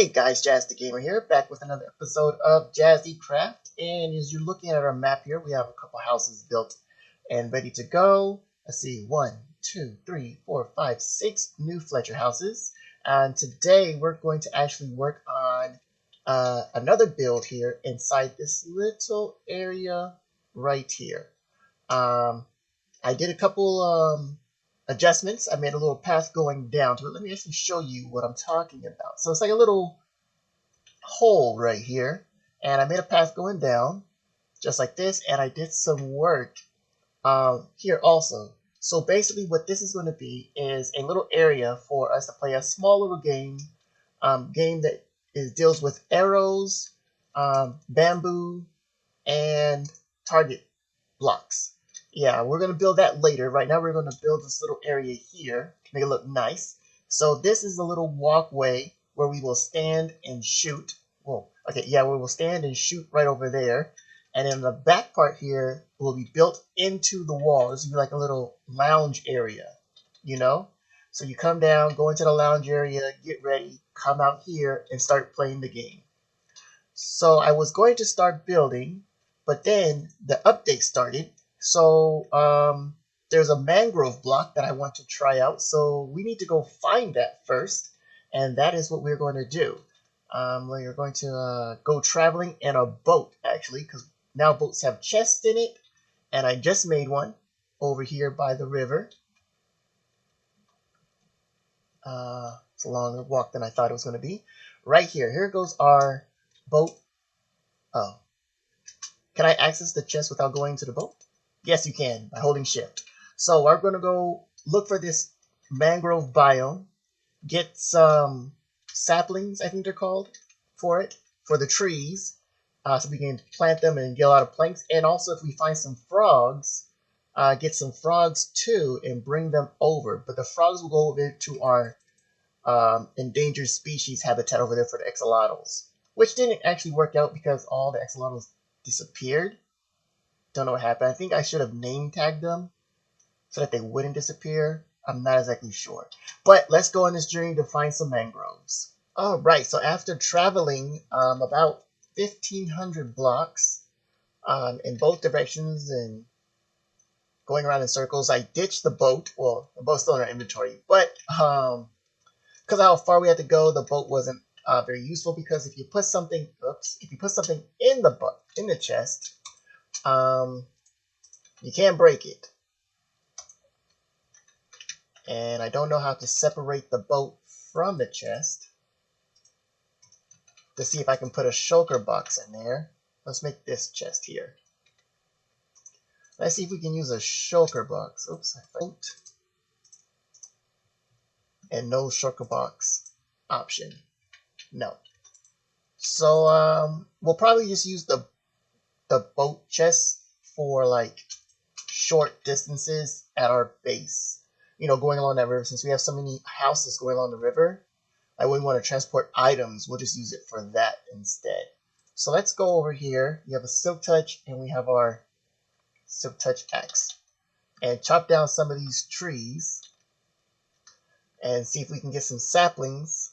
Hey guys, Jazz the Gamer here, back with another episode of JazzyCraft. And as you're looking at our map here, we have a couple houses built and ready to go. Let's see, 1, 2, 3, 4, 5, 6 new Fletcher houses. And today we're going to actually work on another build here inside this little area right here. I did a couple adjustments. I made a little path going down to it. Let me actually show you what I'm talking about. So it's like a little hole right here, and I made a path going down just like this, and I did some work here also. So basically what this is going to be is a little area for us to play a small little game that deals with arrows, bamboo, and target blocks. Yeah, we're going to build that later. Right now we're going to build this little area here to make it look nice. So this is a little walkway where we will stand and shoot. Whoa, okay, yeah, we will stand and shoot right over there. And then the back part here will be built into the wall. This will be like a little lounge area, you know? So you come down, go into the lounge area, get ready, come out here and start playing the game. So I was going to start building, but then the update started. So there's a mangrove block that I want to try out. So we need to go find that first. And that is what we're going to do. We're going to go traveling in a boat, actually, because now boats have chests in it. And I just made one over here by the river. It's a longer walk than I thought it was going to be. Right here. Here goes our boat. Oh. Can I access the chest without going to the boat? Yes, you can, by holding shift. So we're going to go look for this mangrove biome, get some saplings, I think they're called, for the trees, so we can plant them and get a lot of planks. And also if we find some frogs, get some frogs too and bring them over. But the frogs will go over to our endangered species habitat over there for the axolotls, which didn't actually work out because all the axolotls disappeared. Don't know what happened. I think I should have name tagged them so that they wouldn't disappear. I'm not exactly sure. But let's go on this journey to find some mangroves. Alright, so after traveling about 1,500 blocks in both directions and going around in circles, I ditched the boat. Well, the boat's still in our inventory. But because of how far we had to go, the boat wasn't very useful, because if you put something, in the chest, you can't break it. And I don't know how to separate the boat from the chest to see if I can put a shulker box in there. Let's make this chest here. Let's see if we can use a shulker box. Oops, I boat. And no shulker box option. No. So we'll probably just use the boat chest for like short distances at our base, you know, going along that river. Since we have so many houses going along the river, I wouldn't want to transport items. We'll just use it for that instead. So let's go over here. We have a silk touch and we have our silk touch axe, and chop down some of these trees and see if we can get some saplings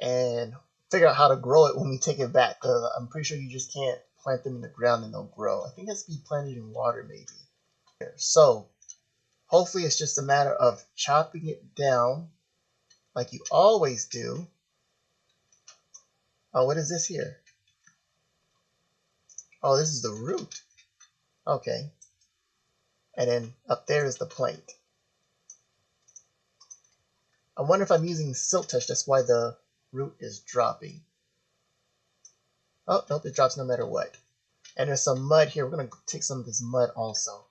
and figure out how to grow it when we take it back. I'm pretty sure you just can't plant them in the ground and they'll grow. I think it has to be planted in water maybe. So hopefully it's just a matter of chopping it down like you always do. Oh, what is this here? Oh, this is the root. Okay. And then up there is the plant. I wonder if I'm using silk touch, that's why the root is dropping. Oh, nope, it drops no matter what. And there's some mud here. We're going to take some of this mud also.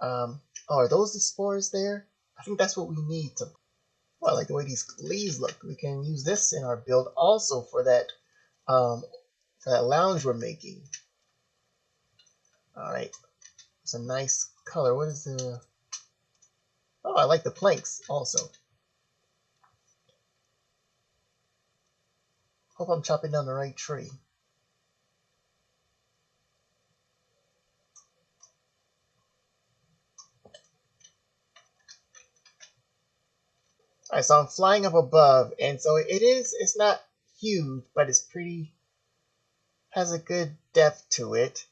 Oh, are those the spores there? I think that's what we need to... Well, I like the way these leaves look. We can use this in our build also for that lounge we're making. Alright. It's a nice color. What is the... Oh, I like the planks also. Hope I'm chopping down the right tree. Alright, so I'm flying up above, and so it's not huge, but it's pretty, has a good depth to it.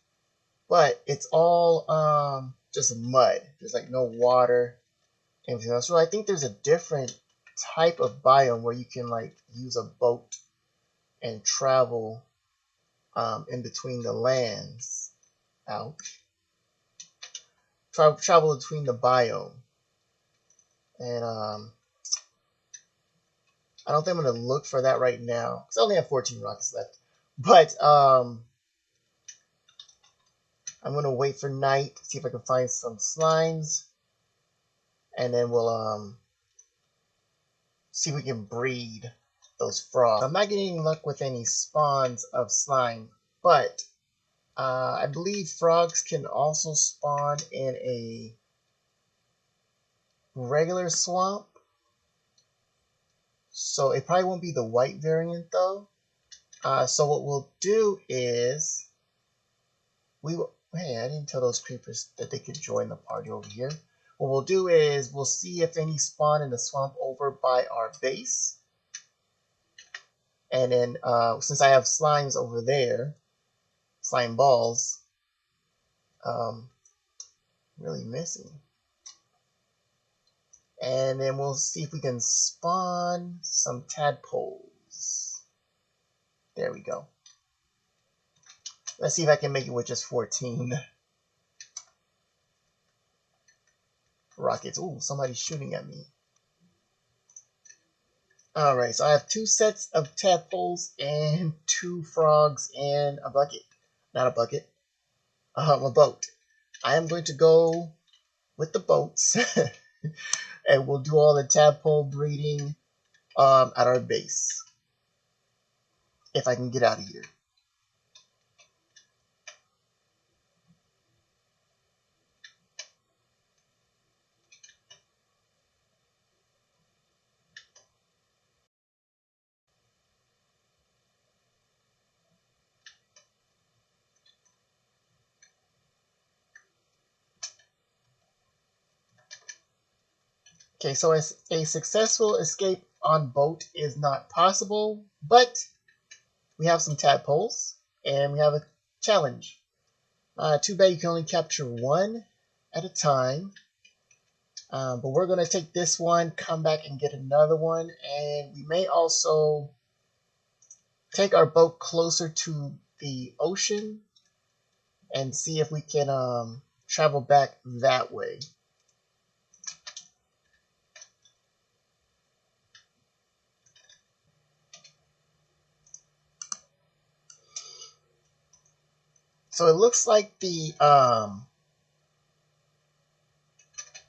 But it's all just mud. There's like no water, anything else. So I think there's a different type of biome where you can like use a boat and travel in between the lands. Ouch. Travel between the biome. And I don't think I'm going to look for that right now, because I only have 14 rockets left. But I'm going to wait for night, see if I can find some slimes. And then we'll see if we can breed those frogs. I'm not getting luck with any spawns of slime, but I believe frogs can also spawn in a regular swamp. So it probably won't be the white variant though. So what we'll do is hey, I didn't tell those creepers that they could join the party over here. What we'll do is we'll see if any spawn in the swamp over by our base. And then since I have slimes over there, slime balls, really missing. And then we'll see if we can spawn some tadpoles. There we go. Let's see if I can make it with just 14 rockets. Ooh, somebody's shooting at me. Alright, so I have 2 sets of tadpoles and 2 frogs and a bucket. Not a bucket. A boat. I am going to go with the boats. And we'll do all the tadpole breeding at our base. If I can get out of here. Okay, so a successful escape on boat is not possible, but we have some tadpoles, and we have a challenge. Too bad you can only capture 1 at a time, but we're going to take this one, come back and get another one, and we may also take our boat closer to the ocean and see if we can travel back that way. So it looks like the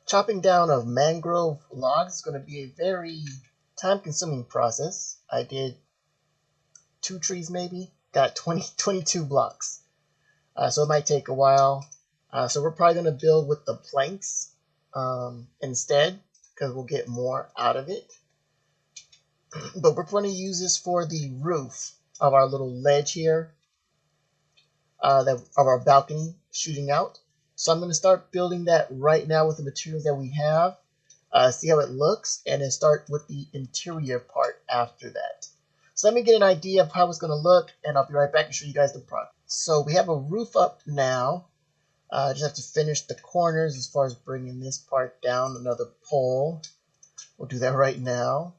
chopping down of mangrove logs is going to be a very time-consuming process. I did 2 trees maybe, got 22 blocks. So it might take a while. So we're probably going to build with the planks instead, because we'll get more out of it. But we're going to use this for the roof of our little ledge here. Of our balcony shooting out. So I'm going to start building that right now with the materials that we have. See how it looks, and then start with the interior part after that. So let me get an idea of how it's going to look, and I'll be right back and show you guys the product. So we have a roof up now. Just have to finish the corners as far as bringing this part down, another pole. We'll do that right now.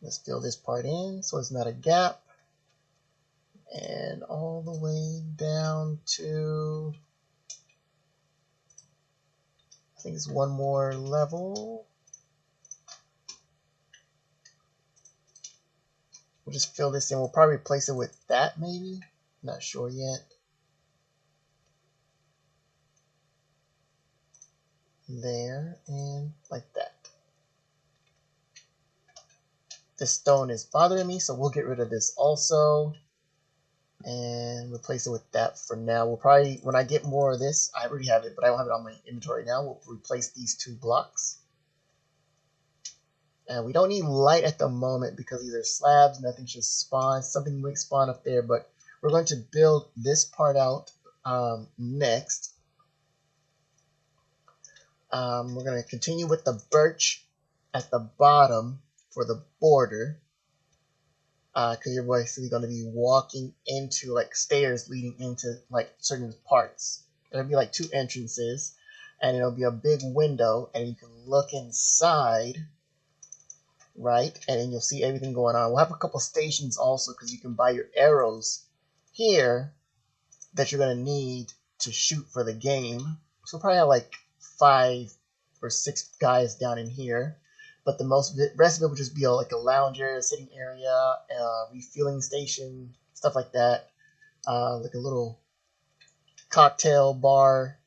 Let's fill this part in so it's not a gap. And all the way down to, I think it's 1 more level. We'll just fill this in. We'll probably replace it with that maybe. Not sure yet. There, and like that. This stone is bothering me, so we'll get rid of this also. And replace it with that for now. We'll probably, when I get more of this, I already have it, but I don't have it on my inventory now. We'll replace these 2 blocks. And we don't need light at the moment because these are slabs. Nothing should spawn. Something might spawn up there, but we're going to build this part out next. We're going to continue with the birch at the bottom for the border. because you're basically going to be walking into like stairs leading into like certain parts. There'll be like 2 entrances, and it'll be a big window, and you can look inside, right? And then you'll see everything going on. We'll have a couple stations also, because you can buy your arrows here that you're going to need to shoot for the game. So we'll probably have like 5 or 6 guys down in here. But the rest of it would just be like a lounge area, sitting area, refueling station, stuff like that. Like a little cocktail bar,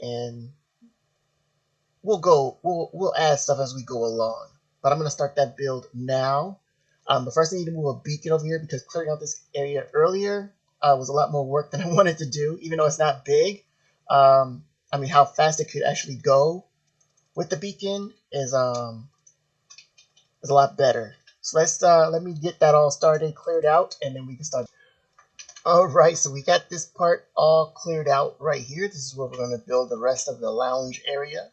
and we'll add stuff as we go along. But I'm gonna start that build now. But first I need to move a beacon over here, because clearing out this area earlier was a lot more work than I wanted to do, even though it's not big. I mean, how fast it could actually go with the beacon is a lot better. So let me get that all started, cleared out, and then we can start. Alright, so we got this part all cleared out right here. This is where we're going to build the rest of the lounge area.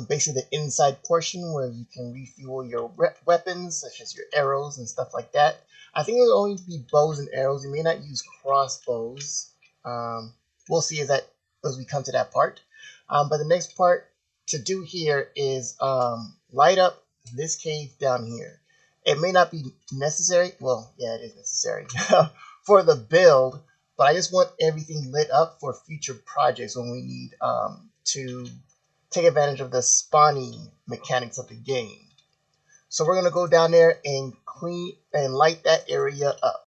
Basically the inside portion where you can refuel your weapons, such as your arrows and stuff like that. I think it'll only be bows and arrows. You may not use crossbows. We'll see as we come to that part. But the next part to do here is light up this cave down here. It may not be necessary. Well, yeah, it is necessary for the build, but I just want everything lit up for future projects when we need to take advantage of the spawning mechanics of the game. So we're gonna go down there and clean and light that area up.